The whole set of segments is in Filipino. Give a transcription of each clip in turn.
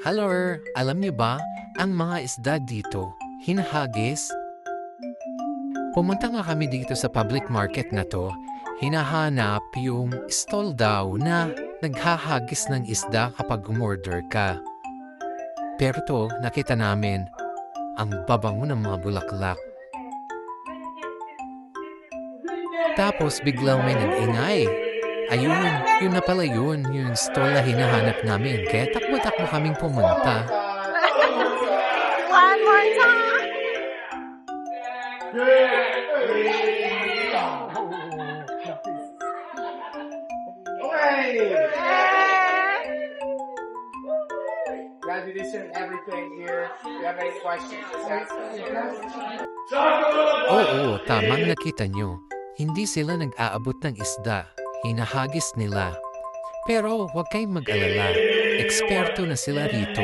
Hello, alam niyo ba, ang mga isda dito, hinahagis? Pumunta nga kami dito sa public market na to, hinahanap yung stall daw na naghahagis ng isda kapag umorder ka. Pero to, nakita namin, ang babango ng mga bulaklak. Tapos biglang may nag-ingay. Ayun, yun na pala yun, yung stall na hinahanap namin. Kaya takbo-takbo kaming pumunta. One more time. Graduation, everything here. Do you have any questions? Oo, tamang nakita nyo. Hindi sila nag-aabot ng isda. Hinahagis nila. Pero huwag kayong mag-alala. Eksperto na sila rito.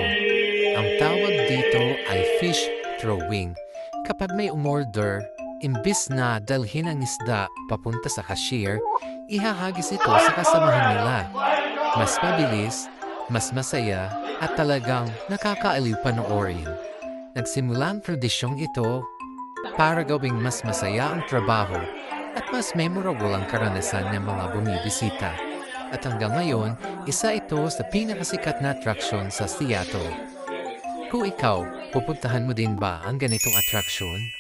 Ang tawag dito ay fish throwing. Kapag may umorder, imbis na dalhin ang isda papunta sa cashier, ihahagis ito sa kasamahan nila. Mas mabilis, mas masaya, at talagang nakakaaliw panoorin. Nagsimula ang tradisyong ito para gawing mas masaya ang trabaho at mas memorable ang karanasan ng mga bumibisita. At hanggang ngayon, isa ito sa pinakasikat na atraksyon sa Seattle. Kung ikaw, pupuntahan mo din ba ang ganitong atraksyon?